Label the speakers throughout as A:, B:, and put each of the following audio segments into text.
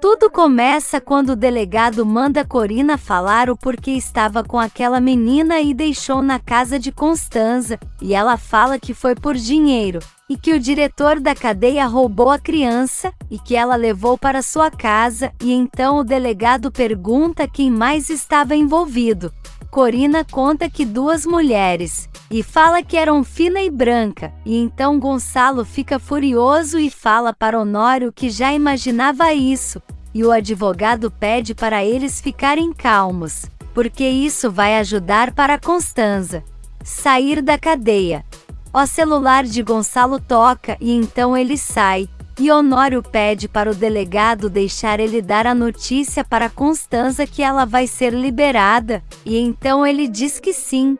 A: Tudo começa quando o delegado manda Corina falar o porquê estava com aquela menina e deixou na casa de Constanza, e ela fala que foi por dinheiro, e que o diretor da cadeia roubou a criança, e que ela levou para sua casa, e então o delegado pergunta quem mais estava envolvido. Corina conta que 2 mulheres, e fala que eram Fina e Branca, e então Gonçalo fica furioso e fala para Honório que já imaginava isso, e o advogado pede para eles ficarem calmos, porque isso vai ajudar para Constanza sair da cadeia. O celular de Gonçalo toca e então ele sai, e Honório pede para o delegado deixar ele dar a notícia para Constanza que ela vai ser liberada, e então ele diz que sim.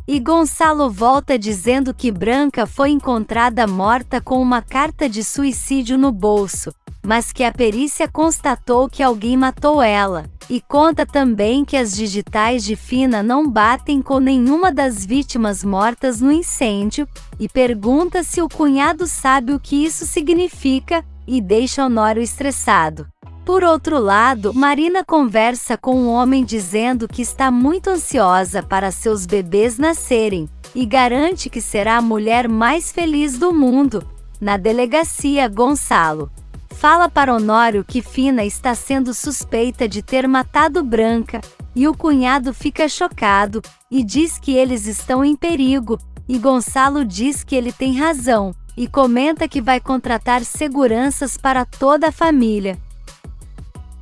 A: E Gonçalo volta dizendo que Branca foi encontrada morta com uma carta de suicídio no bolso, mas que a perícia constatou que alguém matou ela, e conta também que as digitais de Fina não batem com nenhuma das vítimas mortas no incêndio, e pergunta se o cunhado sabe o que isso significa, e deixa Honório estressado. Por outro lado, Marina conversa com um homem dizendo que está muito ansiosa para seus bebês nascerem, e garante que será a mulher mais feliz do mundo. Na delegacia, Gonçalo fala para Honório que Fina está sendo suspeita de ter matado Branca, e o cunhado fica chocado, e diz que eles estão em perigo, e Gonçalo diz que ele tem razão, e comenta que vai contratar seguranças para toda a família.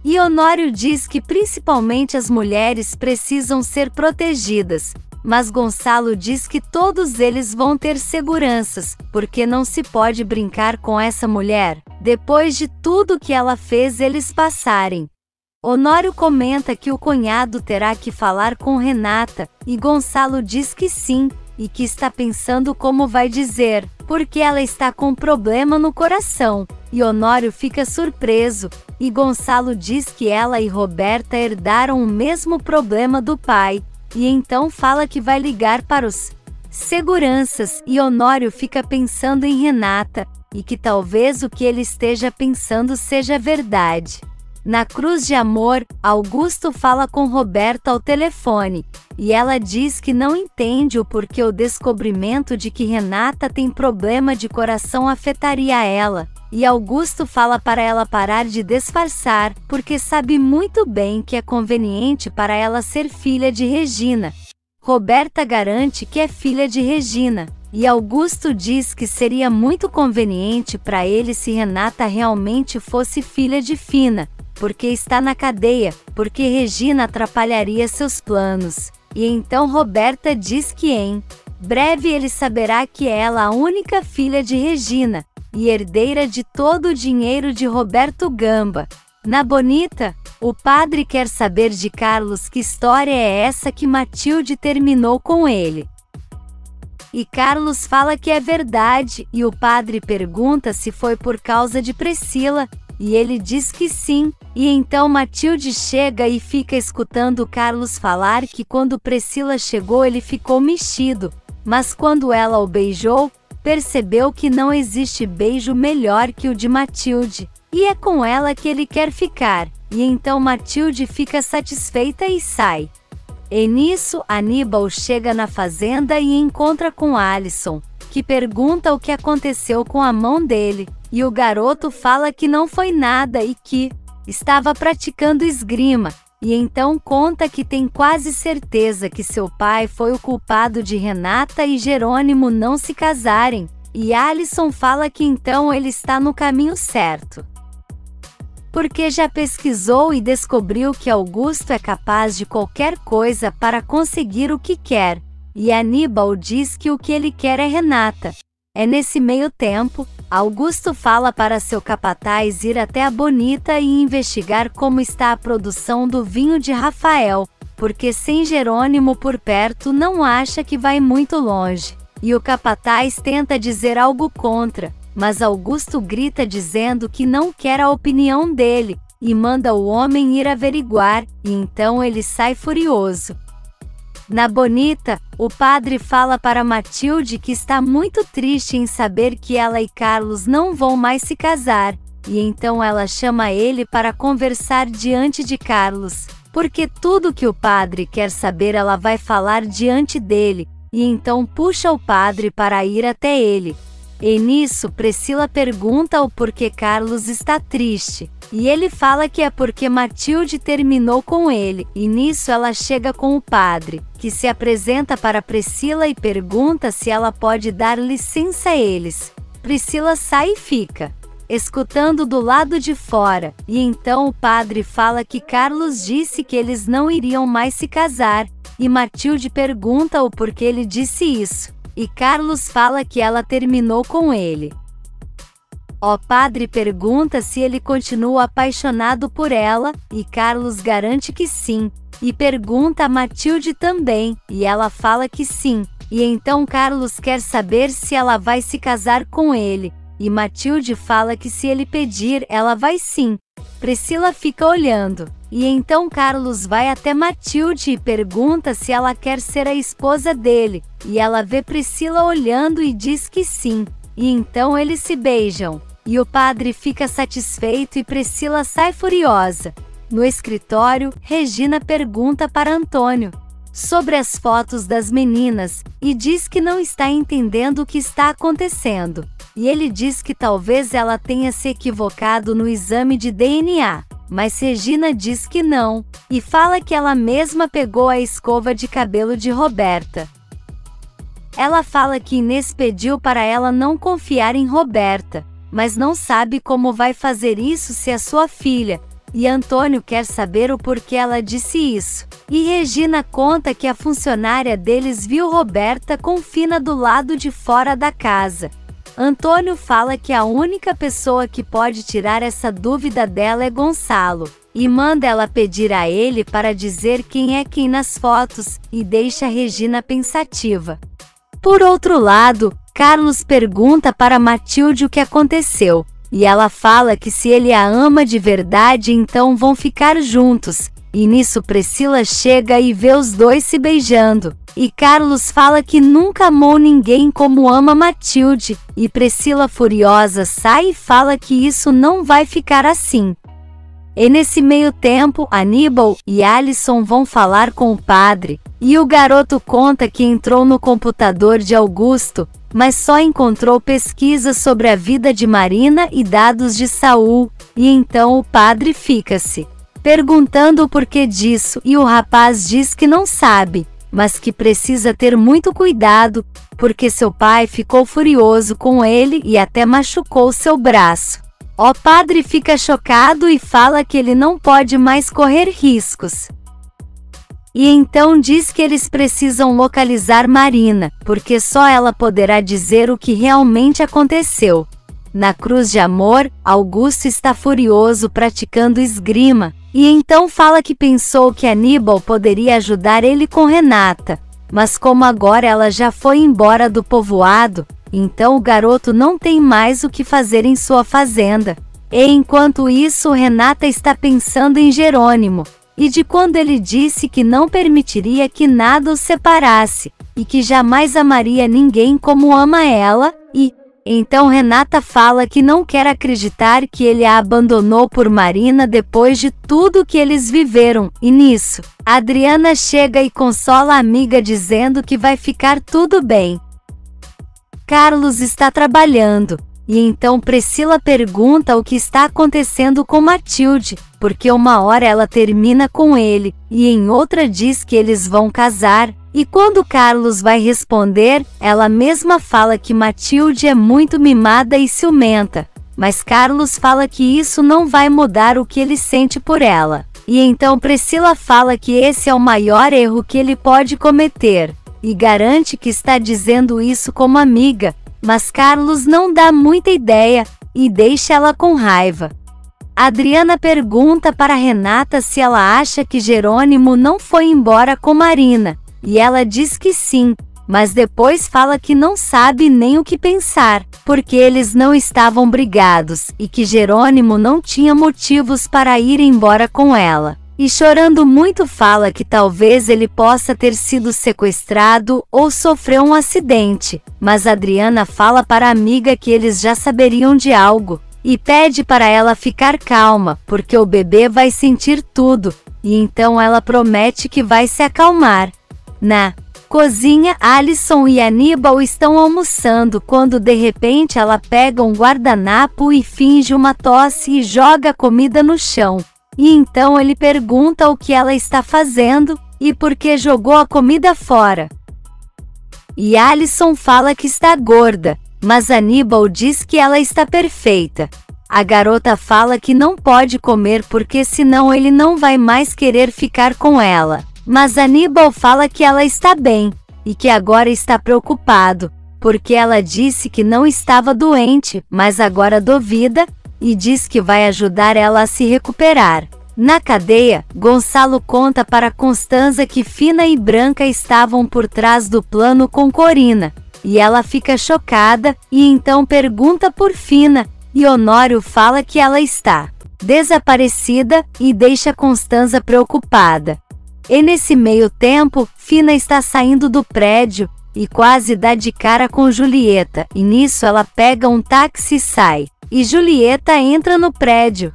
A: E Honório diz que principalmente as mulheres precisam ser protegidas, mas Gonçalo diz que todos eles vão ter seguranças, porque não se pode brincar com essa mulher, depois de tudo que ela fez eles passarem. Honório comenta que o cunhado terá que falar com Renata, e Gonçalo diz que sim, e que está pensando como vai dizer, porque ela está com problema no coração, e Honório fica surpreso, e Gonçalo diz que ela e Roberta herdaram o mesmo problema do pai, e então fala que vai ligar para os seguranças, e Honório fica pensando em Renata, e que talvez o que ele esteja pensando seja verdade. Na Cruz de Amor, Augusto fala com Roberta ao telefone, e ela diz que não entende o porquê o descobrimento de que Renata tem problema de coração afetaria ela, e Augusto fala para ela parar de disfarçar, porque sabe muito bem que é conveniente para ela ser filha de Regina. Roberta garante que é filha de Regina, e Augusto diz que seria muito conveniente para ele se Renata realmente fosse filha de Fina, porque está na cadeia, porque Regina atrapalharia seus planos. E então Roberta diz que em breve ele saberá que é ela a única filha de Regina, e herdeira de todo o dinheiro de Roberto Gamba. Na Bonita, o padre quer saber de Carlos que história é essa que Matilde terminou com ele. E Carlos fala que é verdade, e o padre pergunta se foi por causa de Priscila, e ele diz que sim, e então Matilde chega e fica escutando Carlos falar que quando Priscila chegou ele ficou mexido, mas quando ela o beijou, percebeu que não existe beijo melhor que o de Matilde, e é com ela que ele quer ficar, e então Matilde fica satisfeita e sai. E nisso, Aníbal chega na fazenda e encontra com Alisson, que pergunta o que aconteceu com a mão dele, e o garoto fala que não foi nada e que estava praticando esgrima, e então conta que tem quase certeza que seu pai foi o culpado de Renata e Jerônimo não se casarem, e Alisson fala que então ele está no caminho certo, porque já pesquisou e descobriu que Augusto é capaz de qualquer coisa para conseguir o que quer, e Aníbal diz que o que ele quer é Renata. É nesse meio tempo, Augusto fala para seu capataz ir até a Bonita e investigar como está a produção do vinho de Rafael, porque sem Jerônimo por perto não acha que vai muito longe, e o capataz tenta dizer algo contra, mas Augusto grita dizendo que não quer a opinião dele, e manda o homem ir averiguar, e então ele sai furioso. Na Bonita, o padre fala para Matilde que está muito triste em saber que ela e Carlos não vão mais se casar, e então ela chama ele para conversar diante de Carlos, porque tudo que o padre quer saber ela vai falar diante dele, e então puxa o padre para ir até ele. E nisso Priscila pergunta o porquê Carlos está triste, e ele fala que é porque Matilde terminou com ele, e nisso ela chega com o padre, que se apresenta para Priscila e pergunta se ela pode dar licença a eles. Priscila sai e fica escutando do lado de fora, e então o padre fala que Carlos disse que eles não iriam mais se casar, e Matilde pergunta o porquê ele disse isso, e Carlos fala que ela terminou com ele. O padre pergunta se ele continua apaixonado por ela, e Carlos garante que sim, e pergunta a Matilde também, e ela fala que sim, e então Carlos quer saber se ela vai se casar com ele, e Matilde fala que se ele pedir, ela vai sim. Priscila fica olhando, e então Carlos vai até Matilde e pergunta se ela quer ser a esposa dele, e ela vê Priscila olhando e diz que sim, e então eles se beijam, e o padre fica satisfeito e Priscila sai furiosa. No escritório, Regina pergunta para Antônio sobre as fotos das meninas, e diz que não está entendendo o que está acontecendo. E ele diz que talvez ela tenha se equivocado no exame de DNA, mas Regina diz que não, e fala que ela mesma pegou a escova de cabelo de Roberta. Ela fala que Inês pediu para ela não confiar em Roberta, mas não sabe como vai fazer isso se é sua filha, e Antônio quer saber o porquê ela disse isso. E Regina conta que a funcionária deles viu Roberta com Fina do lado de fora da casa. Antônio fala que a única pessoa que pode tirar essa dúvida dela é Gonçalo, e manda ela pedir a ele para dizer quem é quem nas fotos, e deixa Regina pensativa. Por outro lado, Carlos pergunta para Matilde o que aconteceu, e ela fala que se ele a ama de verdade então vão ficar juntos, e nisso Priscila chega e vê os dois se beijando, e Carlos fala que nunca amou ninguém como ama Matilde, e Priscila furiosa sai e fala que isso não vai ficar assim. E nesse meio tempo, Aníbal e Alisson vão falar com o padre, e o garoto conta que entrou no computador de Augusto, mas só encontrou pesquisas sobre a vida de Marina e dados de Saul, e então o padre fica-se perguntando o porquê disso, e o rapaz diz que não sabe, mas que precisa ter muito cuidado, porque seu pai ficou furioso com ele e até machucou seu braço. O padre fica chocado e fala que ele não pode mais correr riscos. E então diz que eles precisam localizar Marina, porque só ela poderá dizer o que realmente aconteceu. Na Cruz de Amor, Augusto está furioso praticando esgrima, e então fala que pensou que Aníbal poderia ajudar ele com Renata, mas como agora ela já foi embora do povoado, então o garoto não tem mais o que fazer em sua fazenda. E enquanto isso Renata está pensando em Jerônimo, e de quando ele disse que não permitiria que nada os separasse, e que jamais amaria ninguém como ama ela, e então Renata fala que não quer acreditar que ele a abandonou por Marina depois de tudo que eles viveram, e nisso, Adriana chega e consola a amiga dizendo que vai ficar tudo bem. Carlos está trabalhando, e então Priscila pergunta o que está acontecendo com Matilde, porque uma hora ela termina com ele, e em outra diz que eles vão casar, e quando Carlos vai responder, ela mesma fala que Matilde é muito mimada e ciumenta, mas Carlos fala que isso não vai mudar o que ele sente por ela. E então Priscila fala que esse é o maior erro que ele pode cometer, e garante que está dizendo isso como amiga, mas Carlos não dá muita ideia, e deixa ela com raiva. Adriana pergunta para Renata se ela acha que Jerônimo não foi embora com Marina, e ela diz que sim, mas depois fala que não sabe nem o que pensar, porque eles não estavam brigados, e que Jerônimo não tinha motivos para ir embora com ela. E chorando muito fala que talvez ele possa ter sido sequestrado ou sofreu um acidente, mas Adriana fala para a amiga que eles já saberiam de algo, e pede para ela ficar calma, porque o bebê vai sentir tudo, e então ela promete que vai se acalmar. Na cozinha, Alison e Aníbal estão almoçando quando de repente ela pega um guardanapo e finge uma tosse e joga a comida no chão. E então ele pergunta o que ela está fazendo e por que jogou a comida fora. E Alison fala que está gorda, mas Aníbal diz que ela está perfeita. A garota fala que não pode comer porque senão ele não vai mais querer ficar com ela. Mas Aníbal fala que ela está bem, e que agora está preocupado, porque ela disse que não estava doente, mas agora duvida, e diz que vai ajudar ela a se recuperar. Na cadeia, Gonçalo conta para Constanza que Fina e Branca estavam por trás do plano com Corina, e ela fica chocada, e então pergunta por Fina, e Honório fala que ela está desaparecida, e deixa Constanza preocupada. E nesse meio tempo, Fina está saindo do prédio, e quase dá de cara com Julieta, e nisso ela pega um táxi e sai, e Julieta entra no prédio.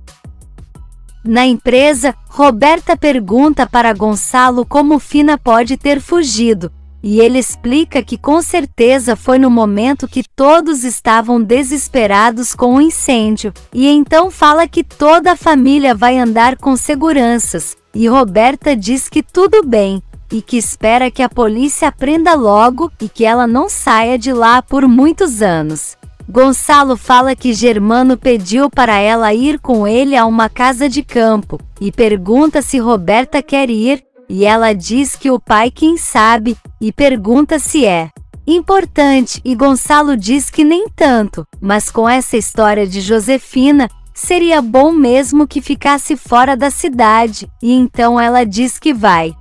A: Na empresa, Roberta pergunta para Gonçalo como Fina pode ter fugido, e ele explica que com certeza foi no momento que todos estavam desesperados com o incêndio, e então fala que toda a família vai andar com seguranças, e Roberta diz que tudo bem, e que espera que a polícia aprenda logo e que ela não saia de lá por muitos anos. Gonçalo fala que Germano pediu para ela ir com ele a uma casa de campo, e pergunta se Roberta quer ir, e ela diz que o pai quem sabe, e pergunta se é importante, e Gonçalo diz que nem tanto, mas com essa história de Josefina, seria bom mesmo que ficasse fora da cidade, e então ela diz que vai.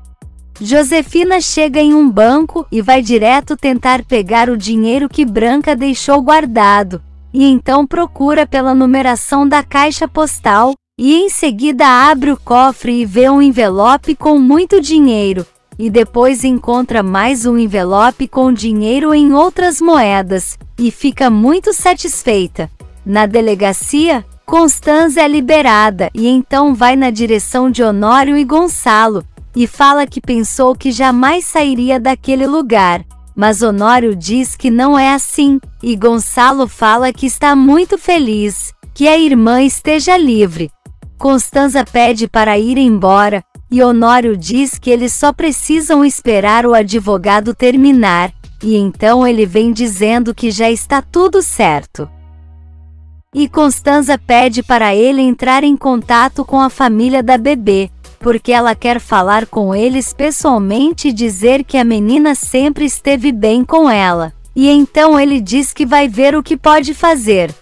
A: Josefina chega em um banco e vai direto tentar pegar o dinheiro que Branca deixou guardado, e então procura pela numeração da caixa postal, e em seguida abre o cofre e vê um envelope com muito dinheiro, e depois encontra mais um envelope com dinheiro em outras moedas, e fica muito satisfeita. Na delegacia, Constanza é liberada e então vai na direção de Honório e Gonçalo, e fala que pensou que jamais sairia daquele lugar, mas Honório diz que não é assim, e Gonçalo fala que está muito feliz, que a irmã esteja livre. Constanza pede para ir embora, e Honório diz que eles só precisam esperar o advogado terminar, e então ele vem dizendo que já está tudo certo. E Constanza pede para ele entrar em contato com a família da bebê, porque ela quer falar com eles pessoalmente e dizer que a menina sempre esteve bem com ela. E então ele diz que vai ver o que pode fazer.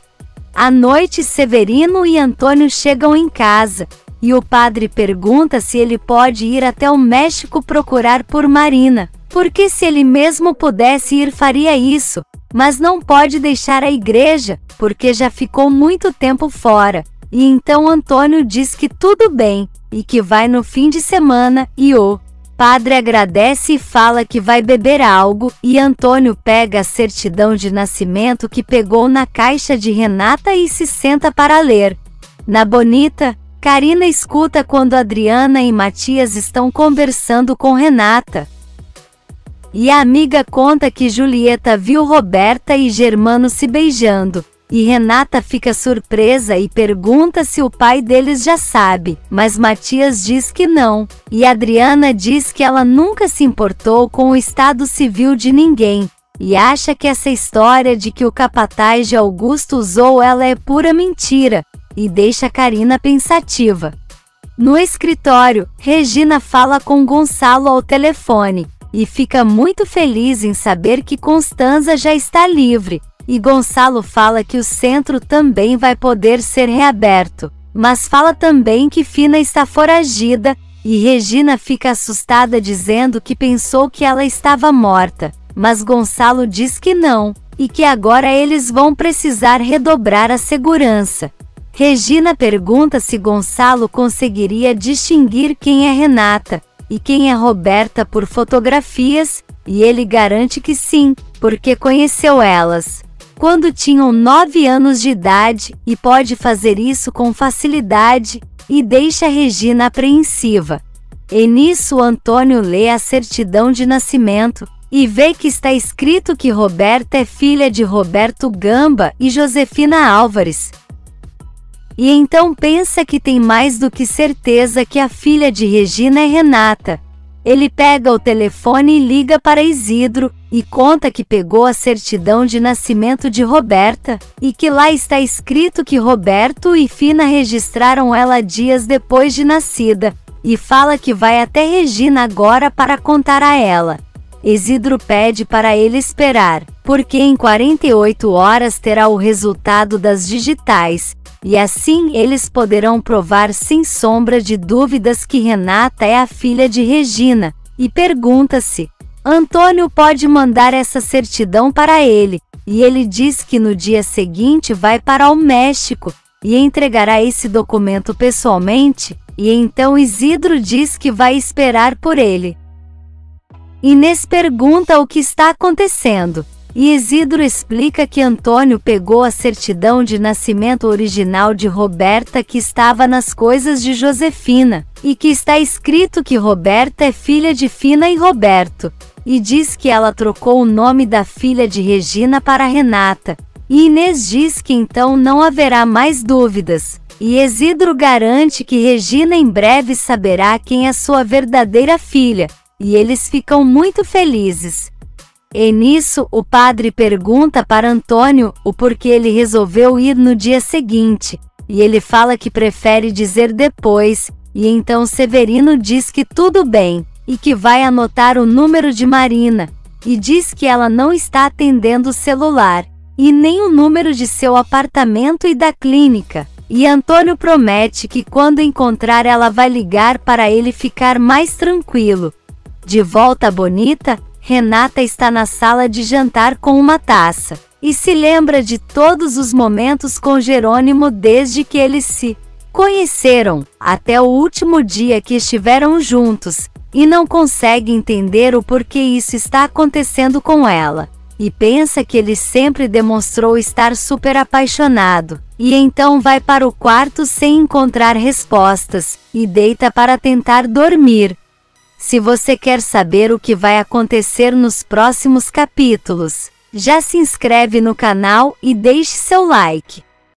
A: À noite, Severino e Antônio chegam em casa, e o padre pergunta se ele pode ir até o México procurar por Marina, porque se ele mesmo pudesse ir faria isso, mas não pode deixar a igreja, porque já ficou muito tempo fora. E então Antônio diz que tudo bem, e que vai no fim de semana, e o padre agradece e fala que vai beber algo, e Antônio pega a certidão de nascimento que pegou na caixa de Renata e se senta para ler. Na Bonita, Carina escuta quando Adriana e Matias estão conversando com Renata. E a amiga conta que Julieta viu Roberta e Germano se beijando. E Renata fica surpresa e pergunta se o pai deles já sabe, mas Matias diz que não, e Adriana diz que ela nunca se importou com o estado civil de ninguém, e acha que essa história de que o capataz de Augusto usou ela é pura mentira, e deixa Carina pensativa. No escritório, Regina fala com Gonçalo ao telefone, e fica muito feliz em saber que Constanza já está livre. E Gonçalo fala que o centro também vai poder ser reaberto, mas fala também que Fina está foragida, e Regina fica assustada dizendo que pensou que ela estava morta, mas Gonçalo diz que não, e que agora eles vão precisar redobrar a segurança. Regina pergunta se Gonçalo conseguiria distinguir quem é Renata e quem é Roberta por fotografias, e ele garante que sim, porque conheceu elas. quando tinham 9 anos de idade, e pode fazer isso com facilidade, e deixa Regina apreensiva. E nisso Antônio lê a certidão de nascimento, e vê que está escrito que Roberta é filha de Roberto Gamba e Josefina Álvares. E então pensa que tem mais do que certeza que a filha de Regina é Renata. Ele pega o telefone e liga para Isidro, e conta que pegou a certidão de nascimento de Roberta, e que lá está escrito que Roberto e Fina registraram ela dias depois de nascida, e fala que vai até Regina agora para contar a ela. Isidro pede para ele esperar, porque em 48 horas terá o resultado das digitais, e assim eles poderão provar sem sombra de dúvidas que Renata é a filha de Regina, e pergunta-se: Antônio pode mandar essa certidão para ele, e ele diz que no dia seguinte vai para o México, e entregará esse documento pessoalmente, e então Isidro diz que vai esperar por ele. Inês pergunta o que está acontecendo, e Isidro explica que Antônio pegou a certidão de nascimento original de Roberta que estava nas coisas de Josefina, e que está escrito que Roberta é filha de Fina e Roberto, e diz que ela trocou o nome da filha de Regina para Renata, e Inês diz que então não haverá mais dúvidas, e Isidro garante que Regina em breve saberá quem é sua verdadeira filha, e eles ficam muito felizes. E nisso, o padre pergunta para Antônio o porquê ele resolveu ir no dia seguinte, e ele fala que prefere dizer depois, e então Severino diz que tudo bem, e que vai anotar o número de Marina, e diz que ela não está atendendo o celular, e nem o número de seu apartamento e da clínica, e Antônio promete que quando encontrar ela vai ligar para ele ficar mais tranquilo. De volta a Bonita, Renata está na sala de jantar com uma taça, e se lembra de todos os momentos com Jerônimo desde que eles se conheceram, até o último dia que estiveram juntos, e não consegue entender o porquê isso está acontecendo com ela, e pensa que ele sempre demonstrou estar super apaixonado, e então vai para o quarto sem encontrar respostas, e deita para tentar dormir. Se você quer saber o que vai acontecer nos próximos capítulos, já se inscreve no canal e deixe seu like.